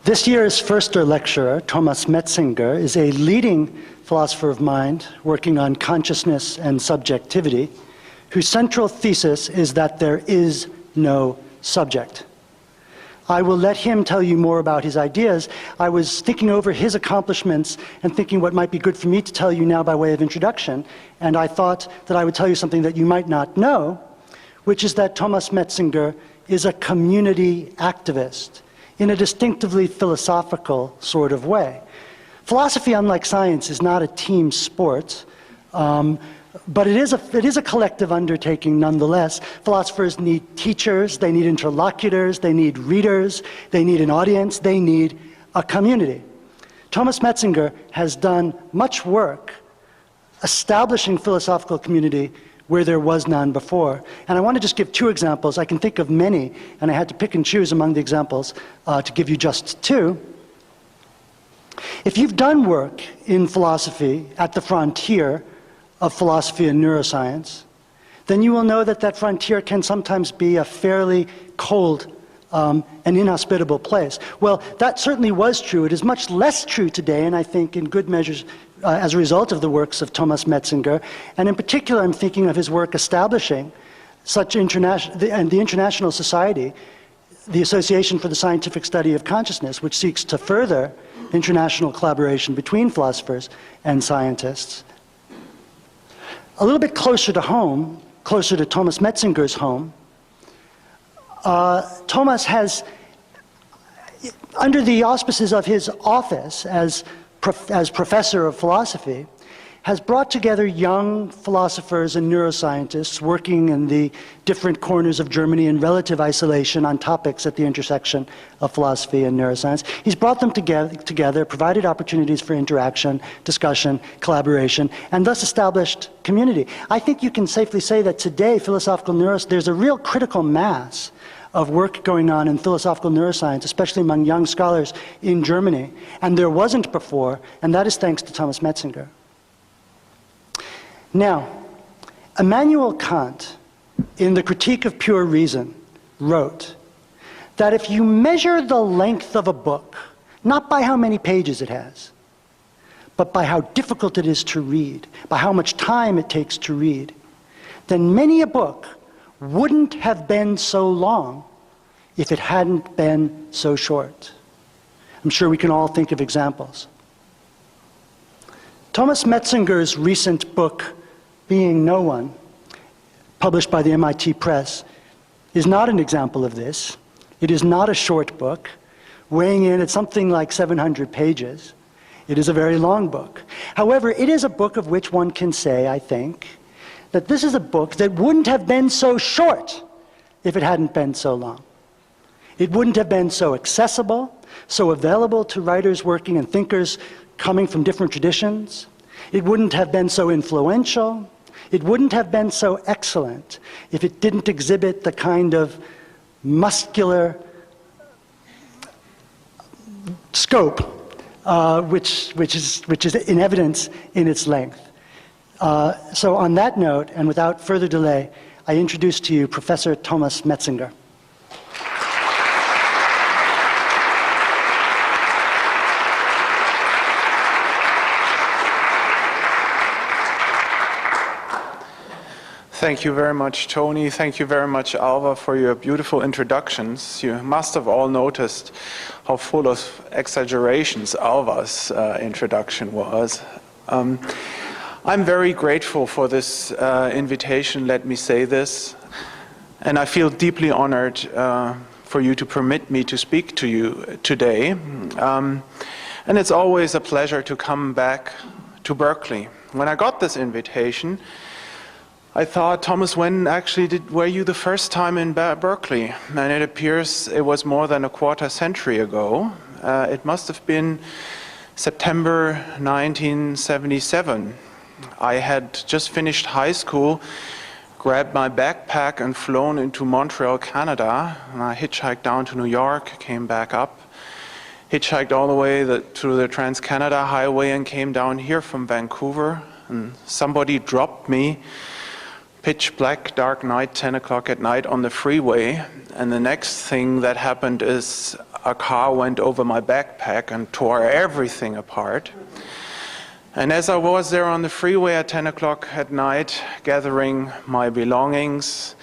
This year's first lecturer, Thomas Metzinger, is a leading philosopher of mind working on consciousness and subjectivity, whose central thesis is that there is no subject. I will let him tell you more about his ideas. I was thinking over his accomplishments and thinking what might be good for me to tell you now by way of introduction, and I thought that I would tell you something that you might not know, which is that Thomas Metzinger is a community activist in a distinctively philosophical sort of way. Philosophy, unlike science, is not a team sport, but it is a collective undertaking nonetheless. Philosophers need teachers, they need interlocutors, they need readers, they need an audience, they need a community. Thomas Metzinger has done much work establishing philosophical community where there was none before. And I want to just give two examples. I can think of many, and I had to pick and choose among the examples to give you just two. If you've done work in philosophy at the frontier of philosophy and neuroscience, then you will know that that frontier can sometimes be a fairly cold and inhospitable place. Well, that certainly was true. It is much less true today, and I think in good measures as a result of the works of Thomas Metzinger. And in particular, I'm thinking of his work establishing such the International Society, the Association for the Scientific Study of Consciousness, which seeks to further international collaboration between philosophers and scientists. A little bit closer to home, closer to Thomas Metzinger's home, Thomas has, under the auspices of his office as professor of philosophy, has brought together young philosophers and neuroscientists working in the different corners of Germany in relative isolation on topics at the intersection of philosophy and neuroscience. He's brought them together, provided opportunities for interaction, discussion, collaboration, and thus established community. I think you can safely say that today, there's a real critical mass of work going on in philosophical neuroscience, especially among young scholars in Germany, and there wasn't before, and that is thanks to Thomas Metzinger. Now, Immanuel Kant, in the Critique of Pure Reason, wrote that if you measure the length of a book, not by how many pages it has, but by how difficult it is to read, by how much time it takes to read, then many a book wouldn't have been so long if it hadn't been so short. I'm sure we can all think of examples. Thomas Metzinger's recent book, Being No One, published by the MIT Press, is not an example of this. It is not a short book, weighing in at something like 700 pages. It is a very long book. However, it is a book of which one can say, I think, that this is a book that wouldn't have been so short if it hadn't been so long. It wouldn't have been so accessible, so available to writers working and thinkers coming from different traditions. It wouldn't have been so influential. It wouldn't have been so excellent if it didn't exhibit the kind of muscular scope which is in evidence in its length. So on that note, and without further delay, I introduce to you Professor Thomas Metzinger. Thank you very much, Tony. Thank you very much, Alva, for your beautiful introductions. You must have all noticed how full of exaggerations Alva's introduction was. I'm very grateful for this invitation, let me say this, and I feel deeply honored for you to permit me to speak to you today. And it's always a pleasure to come back to Berkeley. When I got this invitation, I thought, Thomas, when actually were you the first time in Berkeley? And it appears it was more than a quarter century ago. It must have been September 1977. I had just finished high school, grabbed my backpack and flown into Montreal, Canada. And I hitchhiked down to New York, came back up, hitchhiked all the way through the Trans-Canada Highway and came down here from Vancouver. And somebody dropped me pitch black, dark night, 10 o'clock at night on the freeway. And the next thing that happened is a car went over my backpack and tore everything apart. And as I was there on the freeway at 10 o'clock at night, gathering my belongings,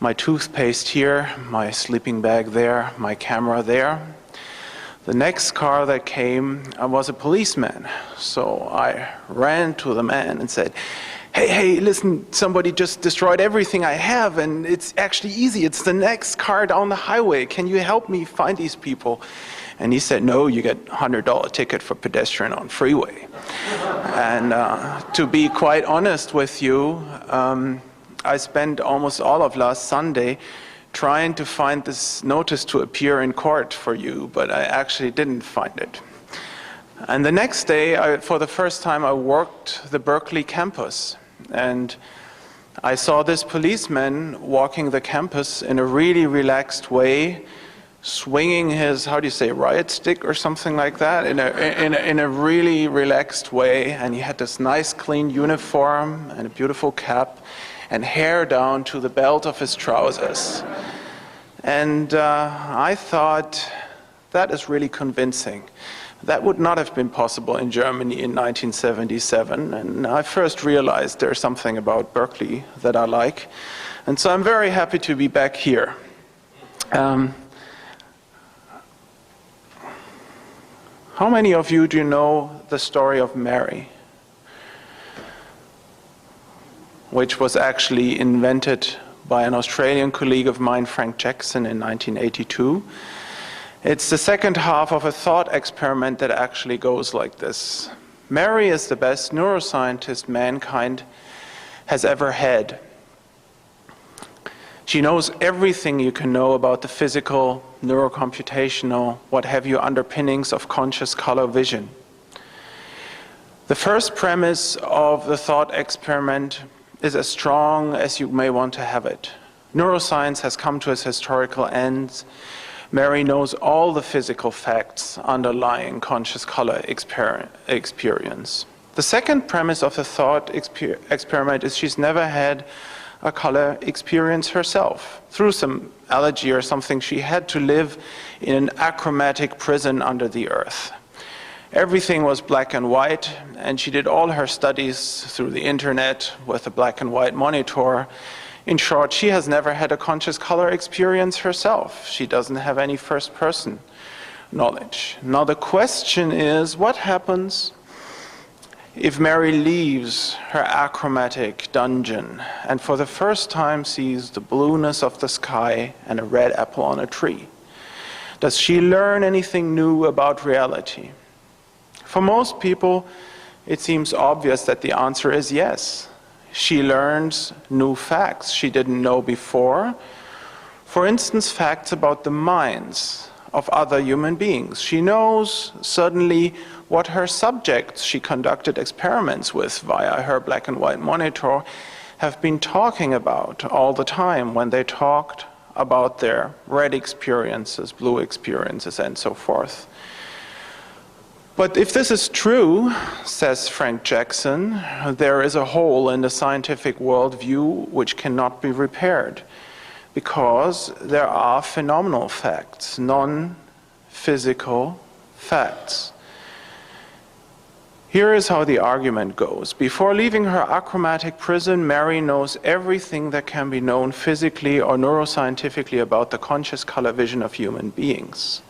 my toothpaste here, my sleeping bag there, my camera there, the next car that came was a policeman. So I ran to the man and said, hey, listen, somebody just destroyed everything I have, and it's actually easy. It's the next car down the highway. Can you help me find these people? And he said, no, you get $100 ticket for pedestrian on freeway. And to be quite honest with you, I spent almost all of last Sunday trying to find this notice to appear in court for you, but I actually didn't find it. And the next day, for the first time, I walked the Berkeley campus. And I saw this policeman walking the campus in a really relaxed way, swinging his, how do you say, riot stick or something like that, in a really relaxed way. And he had this nice clean uniform and a beautiful cap and hair down to the belt of his trousers. And I thought, that is really convincing. That would not have been possible in Germany in 1977, and I first realized there's something about Berkeley that I like, and so I'm very happy to be back here. How many of you do know the story of Mary, which was actually invented by an Australian colleague of mine, Frank Jackson, in 1982? It's the second half of a thought experiment that actually goes like this. Mary is the best neuroscientist mankind has ever had. She knows everything you can know about the physical, neurocomputational, what have you, underpinnings of conscious color vision. The first premise of the thought experiment is as strong as you may want to have it. Neuroscience has come to its historical ends. Mary knows all the physical facts underlying conscious color experience. The second premise of the thought experiment is she's never had a color experience herself. Through some allergy or something, she had to live in an achromatic prison under the earth. Everything was black and white, and she did all her studies through the internet with a black and white monitor. In short, she has never had a conscious color experience herself. She doesn't have any first-person knowledge. Now the question is, what happens if Mary leaves her achromatic dungeon and for the first time sees the blueness of the sky and a red apple on a tree? Does she learn anything new about reality? For most people, it seems obvious that the answer is yes. She learns new facts she didn't know before. For instance, facts about the minds of other human beings. She knows suddenly what her subjects she conducted experiments with via her black and white monitor have been talking about all the time when they talked about their red experiences, blue experiences, and so forth. But if this is true, says Frank Jackson, there is a hole in the scientific worldview which cannot be repaired, because there are phenomenal facts, non-physical facts. Here is how the argument goes. Before leaving her achromatic prison, Mary knows everything that can be known physically or neuroscientifically about the conscious color vision of human beings.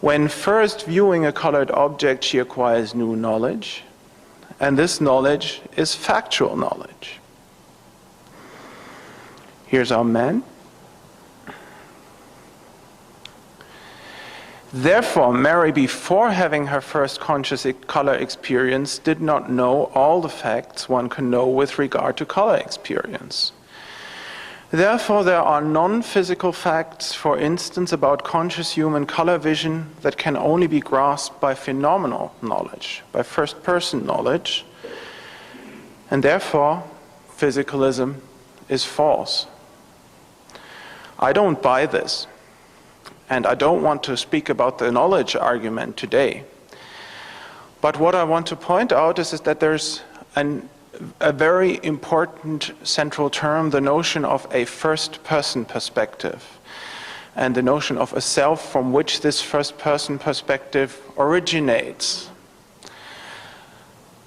When first viewing a colored object, she acquires new knowledge, and this knowledge is factual knowledge. Here's our man. Therefore, Mary, before having her first conscious color experience, did not know all the facts one can know with regard to color experience. Therefore, there are non-physical facts, for instance, about conscious human color vision that can only be grasped by phenomenal knowledge, by first-person knowledge, and therefore, physicalism is false. I don't buy this, and I don't want to speak about the knowledge argument today. But what I want to point out is that there's a a very important central term, the notion of a first-person perspective, and the notion of a self from which this first-person perspective originates.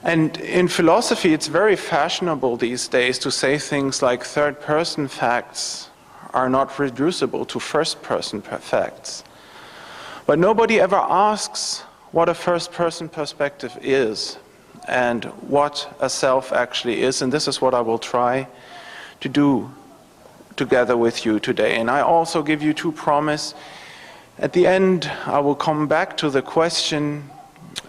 And in philosophy, it's very fashionable these days to say things like third-person facts are not reducible to first-person facts. But nobody ever asks what a first-person perspective is and what a self actually is, and this is what I will try to do together with you today. And I also give you two promises. At the end, I will come back to the question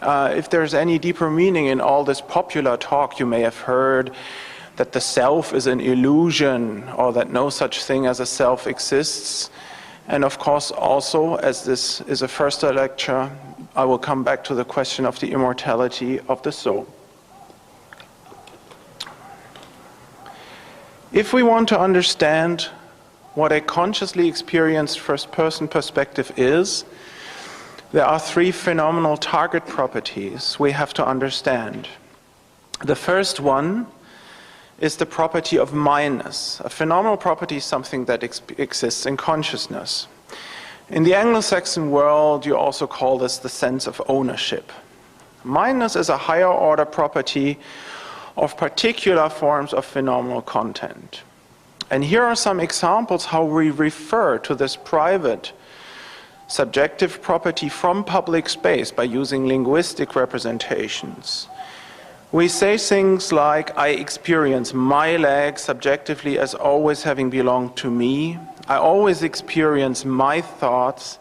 if there's any deeper meaning in all this popular talk you may have heard, that the self is an illusion or that no such thing as a self exists. And of course also, as this is a first lecture, I will come back to the question of the immortality of the soul. If we want to understand what a consciously experienced first-person perspective is, there are three phenomenal target properties we have to understand. The first one is the property of mineness. A phenomenal property is something that exists in consciousness. In the Anglo-Saxon world, you also call this the sense of ownership. Mineness is a higher order property of particular forms of phenomenal content. And here are some examples how we refer to this private subjective property from public space by using linguistic representations. We say things like, I experience my leg subjectively as always having belonged to me. I always experience my thoughts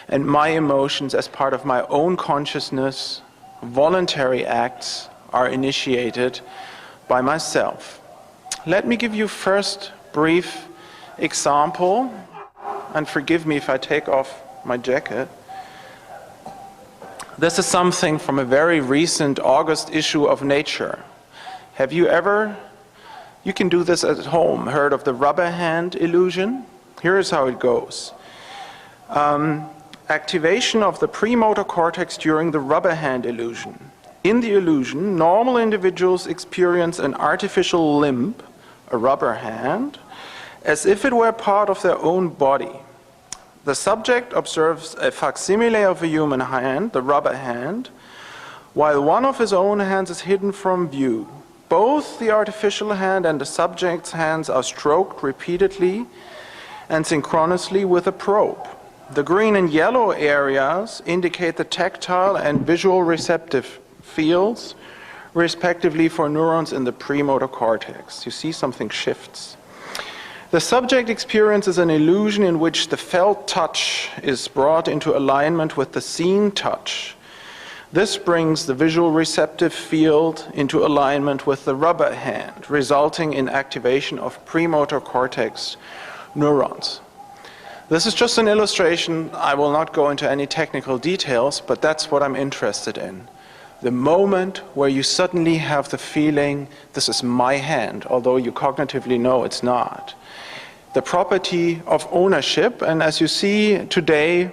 and my emotions as part of my own consciousness. Voluntary acts are initiated by myself. Let me give you first brief example, and forgive me if I take off my jacket. This is something from a very recent August issue of Nature. Have you ever, you can do this at home, heard of the rubber hand illusion? Here is how it goes. Activation of the premotor cortex during the rubber hand illusion. In the illusion, normal individuals experience an artificial limb, a rubber hand, as if it were part of their own body. The subject observes a facsimile of a human hand, the rubber hand, while one of his own hands is hidden from view. Both the artificial hand and the subject's hands are stroked repeatedly and synchronously with a probe. The green and yellow areas indicate the tactile and visual receptive fields, respectively for neurons in the premotor cortex. You see something shifts. The subject experiences an illusion in which the felt touch is brought into alignment with the seen touch. This brings the visual receptive field into alignment with the rubber hand, resulting in activation of premotor cortex neurons. This is just an illustration. I will not go into any technical details, but that's what I'm interested in. The moment where you suddenly have the feeling, this is my hand, although you cognitively know it's not. The property of ownership, and as you see today,